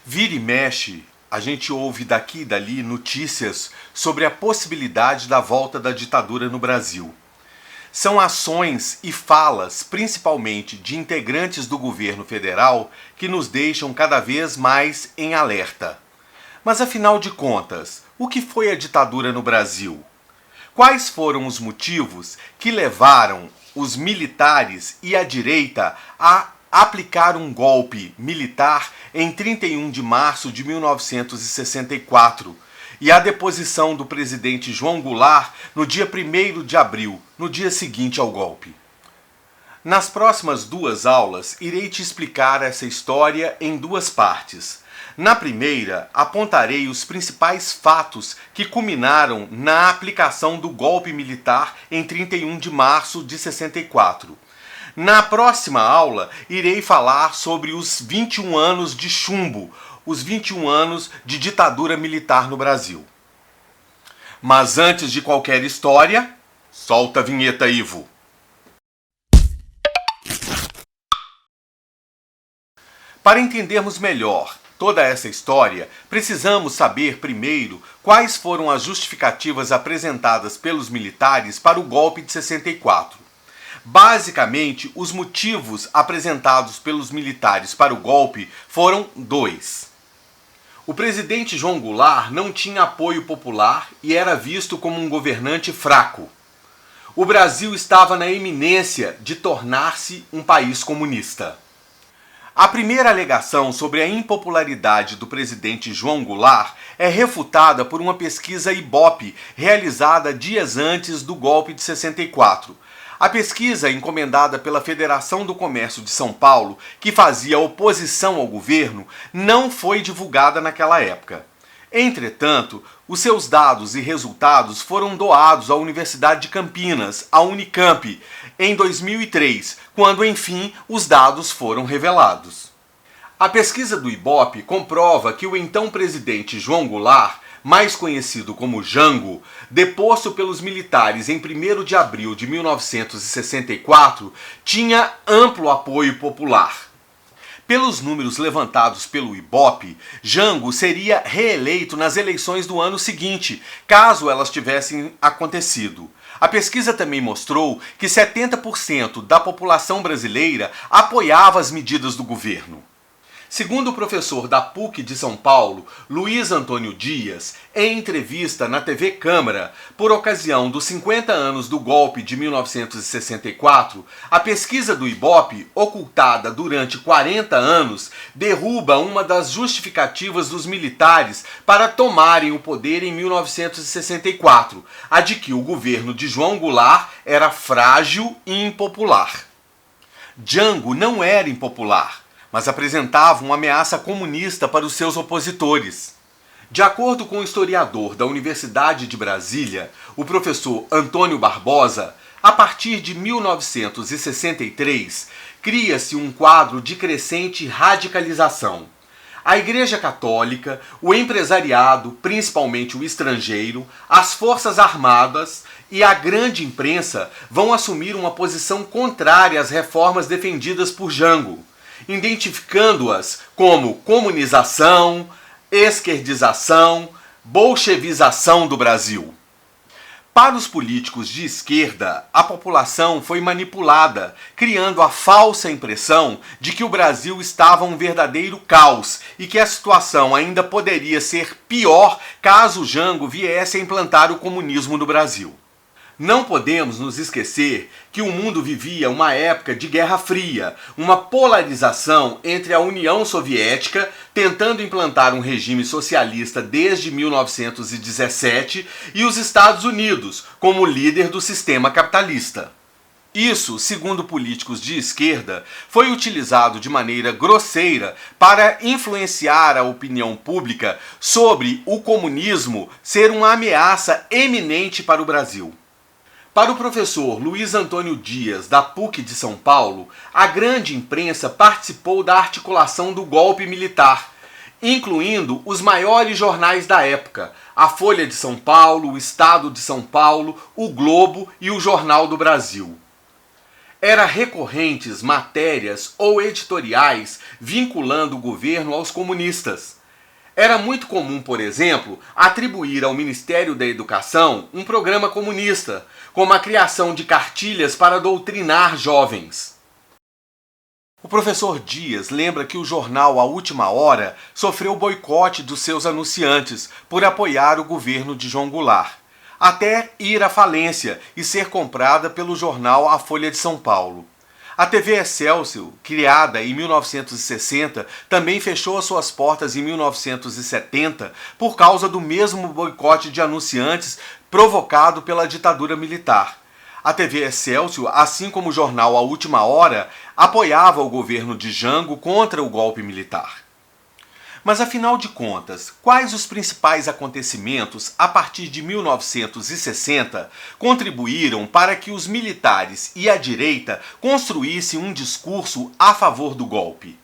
Vira e mexe, a gente ouve daqui e dali notícias sobre a possibilidade da volta da ditadura no Brasil. São ações e falas, principalmente de integrantes do governo federal, que nos deixam cada vez mais em alerta. Mas afinal de contas, o que foi a ditadura no Brasil? Quais foram os motivos que levaram os militares e a direita a aplicar um golpe militar em 31 de março de 1964 e a deposição do presidente João Goulart no dia 1º de abril, no dia seguinte ao golpe? Nas próximas duas aulas, irei te explicar essa história em duas partes. Na primeira, apontarei os principais fatos que culminaram na aplicação do golpe militar em 31 de março de 64. Na próxima aula, irei falar sobre os 21 anos de chumbo, os 21 anos de ditadura militar no Brasil. Mas antes de qualquer história, solta a vinheta, Ivo. Para entendermos melhor toda essa história, precisamos saber primeiro quais foram as justificativas apresentadas pelos militares para o golpe de 64. Basicamente, os motivos apresentados pelos militares para o golpe foram dois. O presidente João Goulart não tinha apoio popular e era visto como um governante fraco. O Brasil estava na iminência de tornar-se um país comunista. A primeira alegação sobre a impopularidade do presidente João Goulart é refutada por uma pesquisa Ibope realizada dias antes do golpe de 64. A pesquisa, encomendada pela Federação do Comércio de São Paulo, que fazia oposição ao governo, não foi divulgada naquela época. Entretanto, os seus dados e resultados foram doados à Universidade de Campinas, a Unicamp, em 2003, quando, enfim, os dados foram revelados. A pesquisa do Ibope comprova que o então presidente João Goulart, mais conhecido como Jango, deposto pelos militares em 1º de abril de 1964, tinha amplo apoio popular. Pelos números levantados pelo Ibope, Jango seria reeleito nas eleições do ano seguinte, caso elas tivessem acontecido. A pesquisa também mostrou que 70% da população brasileira apoiava as medidas do governo. Segundo o professor da PUC de São Paulo, Luiz Antônio Dias, em entrevista na TV Câmara, por ocasião dos 50 anos do golpe de 1964, a pesquisa do Ibope, ocultada durante 40 anos, derruba uma das justificativas dos militares para tomarem o poder em 1964, a de que o governo de João Goulart era frágil e impopular. Jango não era impopular, mas apresentava uma ameaça comunista para os seus opositores. De acordo com o historiador da Universidade de Brasília, o professor Antônio Barbosa, a partir de 1963, cria-se um quadro de crescente radicalização. A Igreja Católica, o empresariado, principalmente o estrangeiro, as Forças Armadas e a grande imprensa vão assumir uma posição contrária às reformas defendidas por Jango, identificando-as como comunização, esquerdização, bolchevização do Brasil. Para os políticos de esquerda, a população foi manipulada, criando a falsa impressão de que o Brasil estava um verdadeiro caos e que a situação ainda poderia ser pior caso Jango viesse a implantar o comunismo no Brasil. Não podemos nos esquecer que o mundo vivia uma época de Guerra Fria, uma polarização entre a União Soviética, tentando implantar um regime socialista desde 1917, e os Estados Unidos, como líder do sistema capitalista. Isso, segundo políticos de esquerda, foi utilizado de maneira grosseira para influenciar a opinião pública sobre o comunismo ser uma ameaça eminente para o Brasil. Para o professor Luiz Antônio Dias, da PUC de São Paulo, a grande imprensa participou da articulação do golpe militar, incluindo os maiores jornais da época, a Folha de São Paulo, o Estado de São Paulo, o Globo e o Jornal do Brasil. Era recorrentes matérias ou editoriais vinculando o governo aos comunistas. Era muito comum, por exemplo, atribuir ao Ministério da Educação um programa comunista, como a criação de cartilhas para doutrinar jovens. O professor Dias lembra que o jornal A Última Hora sofreu boicote dos seus anunciantes por apoiar o governo de João Goulart, até ir à falência e ser comprada pelo jornal A Folha de São Paulo. A TV Excelsior, criada em 1960, também fechou as suas portas em 1970 por causa do mesmo boicote de anunciantes provocado pela ditadura militar. A TV Excelsior, assim como o jornal A Última Hora, apoiava o governo de Jango contra o golpe militar. Mas afinal de contas, quais os principais acontecimentos a partir de 1960 contribuíram para que os militares e a direita construíssem um discurso a favor do golpe?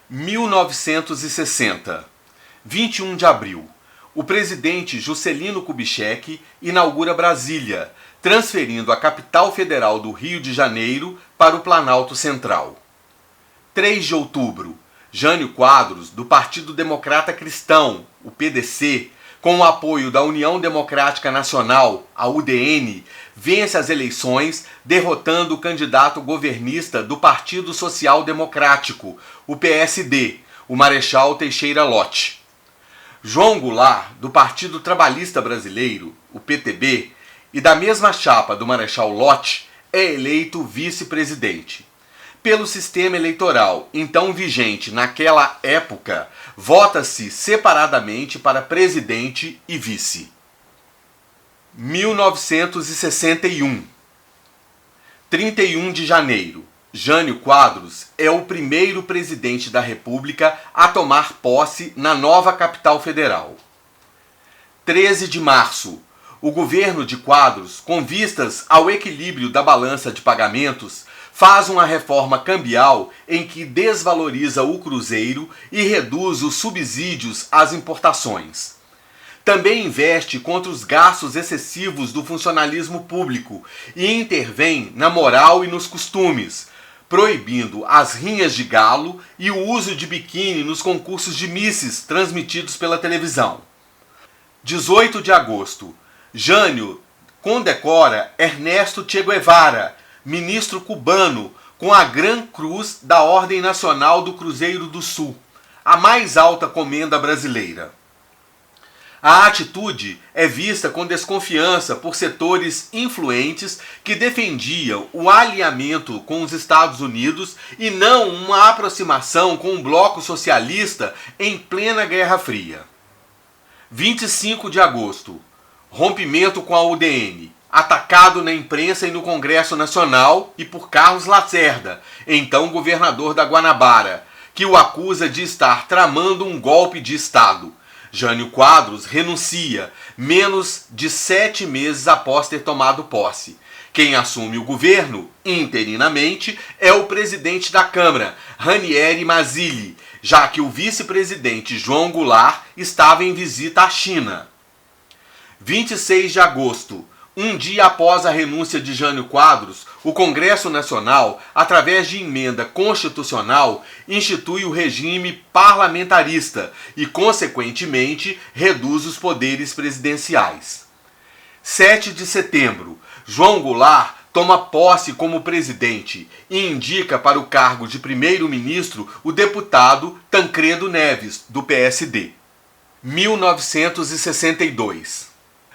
1960, 21 de abril. O presidente Juscelino Kubitschek inaugura Brasília, transferindo a capital federal do Rio de Janeiro para o Planalto Central. 3 de outubro. Jânio Quadros, do Partido Democrata Cristão, o PDC, com o apoio da União Democrática Nacional, a UDN, vence as eleições, derrotando o candidato governista do Partido Social Democrático, o PSD, o Marechal Teixeira Lott. João Goulart, do Partido Trabalhista Brasileiro, o PTB, e da mesma chapa do Marechal Lott, é eleito vice-presidente. Pelo sistema eleitoral então vigente naquela época, vota-se separadamente para presidente e vice. 1961, 31 de janeiro. Jânio Quadros é o primeiro presidente da República a tomar posse na nova capital federal. 13 de março. O governo de Quadros, com vistas ao equilíbrio da balança de pagamentos, faz uma reforma cambial em que desvaloriza o cruzeiro e reduz os subsídios às importações. Também investe contra os gastos excessivos do funcionalismo público e intervém na moral e nos costumes, proibindo as rinhas de galo e o uso de biquíni nos concursos de misses transmitidos pela televisão. 18 de agosto. Jânio condecora Ernesto Che Guevara, ministro cubano, com a Gran Cruz da Ordem Nacional do Cruzeiro do Sul, a mais alta comenda brasileira. A atitude é vista com desconfiança por setores influentes que defendiam o alinhamento com os Estados Unidos e não uma aproximação com o bloco socialista em plena Guerra Fria. 25 de agosto. Rompimento com a UDN. Atacado na imprensa e no Congresso Nacional e por Carlos Lacerda, então governador da Guanabara, que o acusa de estar tramando um golpe de Estado. Jânio Quadros renuncia, menos de 7 meses após ter tomado posse. Quem assume o governo, interinamente, é o presidente da Câmara, Ranieri Mazzilli, já que o vice-presidente João Goulart estava em visita à China. 26 de agosto. Um dia após a renúncia de Jânio Quadros, o Congresso Nacional, através de emenda constitucional, institui o regime parlamentarista e, consequentemente, reduz os poderes presidenciais. 7 de setembro. João Goulart toma posse como presidente e indica para o cargo de primeiro-ministro o deputado Tancredo Neves, do PSD. 1962.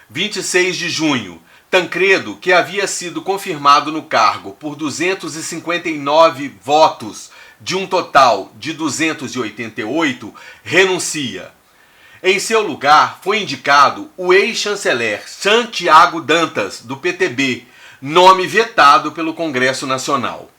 26 de junho. Tancredo, que havia sido confirmado no cargo por 259 votos de um total de 288, renuncia. Em seu lugar foi indicado o ex-chanceler Santiago Dantas, do PTB, nome vetado pelo Congresso Nacional.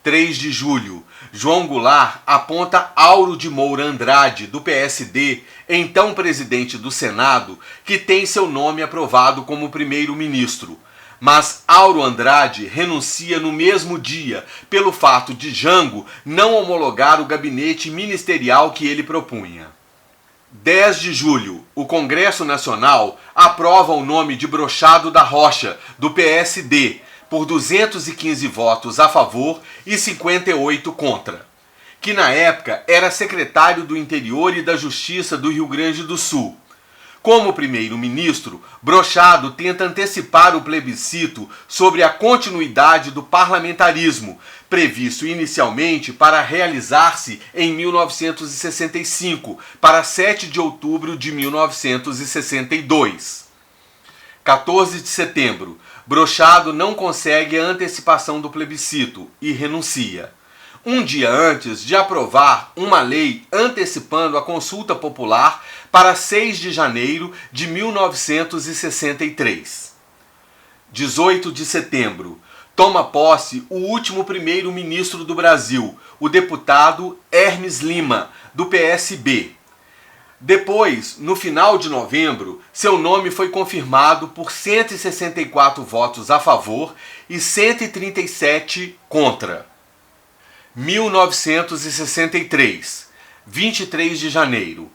3 de julho. João Goulart aponta Auro de Moura Andrade, do PSD, então presidente do Senado, que tem seu nome aprovado como primeiro-ministro. Mas Auro Andrade renuncia no mesmo dia, pelo fato de Jango não homologar o gabinete ministerial que ele propunha. 10 de julho. O Congresso Nacional aprova o nome de Brochado da Rocha, do PSD, por 215 votos a favor e 58 contra, que na época era secretário do Interior e da Justiça do Rio Grande do Sul. Como primeiro-ministro, Brochado tenta antecipar o plebiscito sobre a continuidade do parlamentarismo, previsto inicialmente para realizar-se em 1965, para 7 de outubro de 1962. 14 de setembro, Brochado não consegue a antecipação do plebiscito e renuncia. Um dia antes de aprovar uma lei antecipando a consulta popular para 6 de janeiro de 1963. 18 de setembro, toma posse o último primeiro-ministro do Brasil, o deputado Hermes Lima, do PSB. Depois, no final de novembro, seu nome foi confirmado por 164 votos a favor e 137 contra. 1963, 23 de janeiro.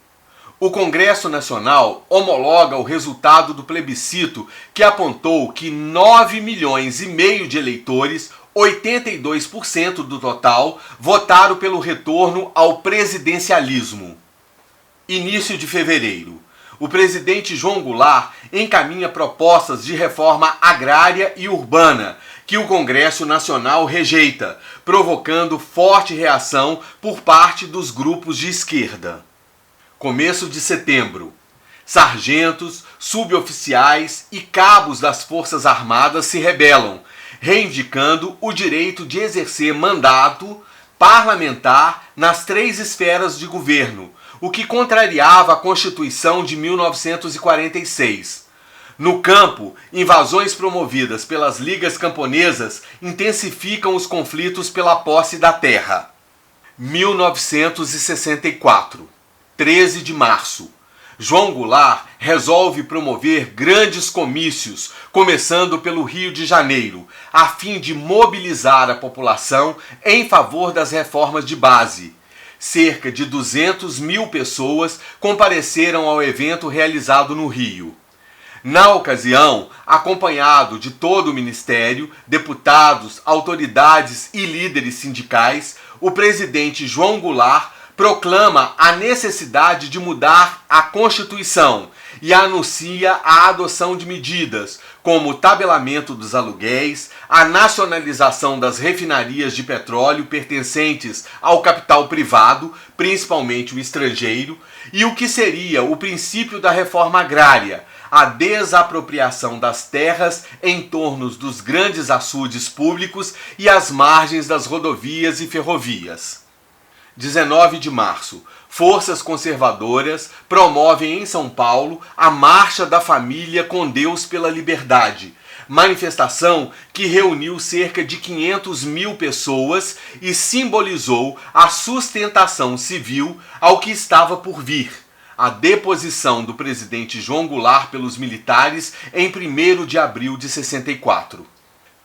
O Congresso Nacional homologa o resultado do plebiscito que apontou que 9,5 milhões de eleitores, 82% do total, votaram pelo retorno ao presidencialismo. Início de fevereiro. O presidente João Goulart encaminha propostas de reforma agrária e urbana, que o Congresso Nacional rejeita, provocando forte reação por parte dos grupos de esquerda. Começo de setembro. Sargentos, suboficiais e cabos das Forças Armadas se rebelam, reivindicando o direito de exercer mandato parlamentar nas 3 esferas de governo, o que contrariava a Constituição de 1946. No campo, invasões promovidas pelas ligas camponesas intensificam os conflitos pela posse da terra. 1964, 13 de março. João Goulart resolve promover grandes comícios, começando pelo Rio de Janeiro, a fim de mobilizar a população em favor das reformas de base. Cerca de 200 mil pessoas compareceram ao evento realizado no Rio. Na ocasião, acompanhado de todo o ministério, deputados, autoridades e líderes sindicais, o presidente João Goulart proclama a necessidade de mudar a Constituição e anuncia a adoção de medidas como o tabelamento dos aluguéis, a nacionalização das refinarias de petróleo pertencentes ao capital privado, principalmente o estrangeiro, e o que seria o princípio da reforma agrária, a desapropriação das terras em torno dos grandes açudes públicos e as margens das rodovias e ferrovias. 19 de março. Forças conservadoras promovem em São Paulo a Marcha da Família com Deus pela Liberdade, manifestação que reuniu cerca de 500 mil pessoas e simbolizou a sustentação civil ao que estava por vir, a deposição do presidente João Goulart pelos militares em 1º de abril de 64.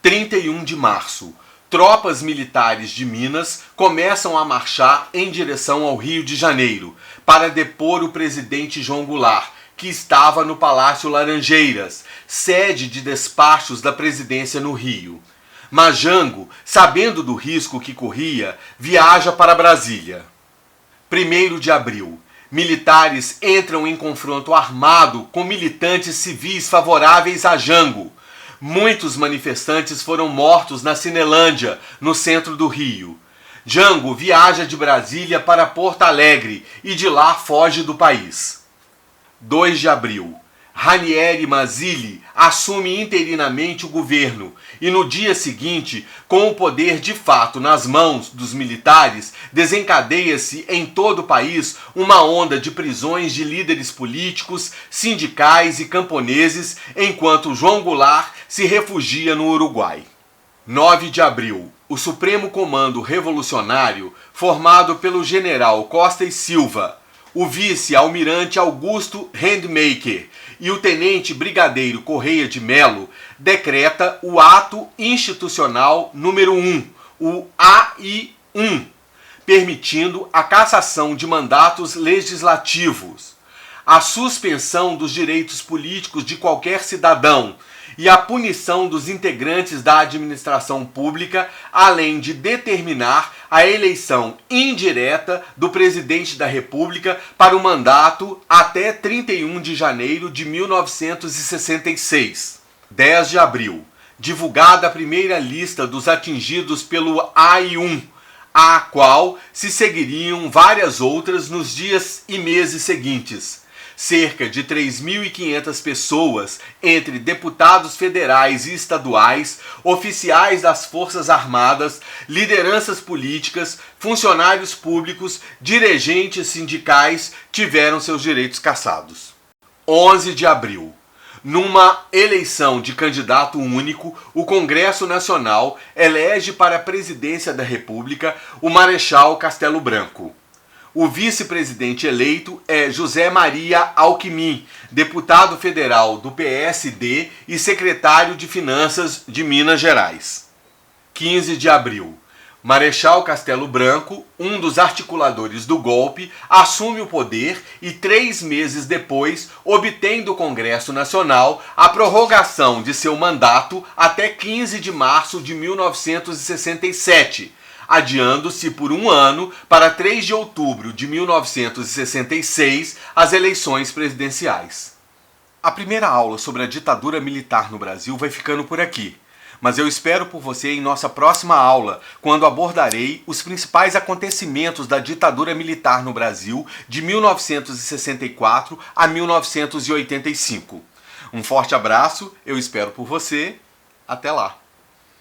31 de março. Tropas militares de Minas começam a marchar em direção ao Rio de Janeiro para depor o presidente João Goulart, que estava no Palácio Laranjeiras, sede de despachos da presidência no Rio. Majango, sabendo do risco que corria, viaja para Brasília. 1º de abril. Militares entram em confronto armado com militantes civis favoráveis a Jango. Muitos manifestantes foram mortos na Cinelândia, no centro do Rio. Jango viaja de Brasília para Porto Alegre e de lá foge do país. 2 de abril. Ranieri Mazzilli assume interinamente o governo e no dia seguinte, com o poder de fato nas mãos dos militares, desencadeia-se em todo o país uma onda de prisões de líderes políticos, sindicais e camponeses, enquanto João Goulart se refugia no Uruguai. 9 de abril. O Supremo Comando Revolucionário, formado pelo general Costa e Silva, o vice-almirante Augusto Rademacher e o tenente brigadeiro Correia de Melo, decreta o Ato Institucional número 1, o AI-1, permitindo a cassação de mandatos legislativos, a suspensão dos direitos políticos de qualquer cidadão e a punição dos integrantes da administração pública, além de determinar a eleição indireta do presidente da República para o mandato até 31 de janeiro de 1966. 10 de abril. Divulgada a primeira lista dos atingidos pelo AI-1, à qual se seguiriam várias outras nos dias e meses seguintes. Cerca de 3.500 pessoas, entre deputados federais e estaduais, oficiais das Forças Armadas, lideranças políticas, funcionários públicos, dirigentes sindicais, tiveram seus direitos cassados. 11 de abril. Numa eleição de candidato único, o Congresso Nacional elege para a presidência da República o Marechal Castelo Branco. O vice-presidente eleito é José Maria Alckmin, deputado federal do PSD e secretário de Finanças de Minas Gerais. 15 de abril. Marechal Castelo Branco, um dos articuladores do golpe, assume o poder e 3 meses depois obtém do Congresso Nacional a prorrogação de seu mandato até 15 de março de 1967, adiando-se por 1 ano para 3 de outubro de 1966 as eleições presidenciais. A primeira aula sobre a ditadura militar no Brasil vai ficando por aqui. Mas eu espero por você em nossa próxima aula, quando abordarei os principais acontecimentos da ditadura militar no Brasil de 1964 a 1985. Um forte abraço, eu espero por você. Até lá!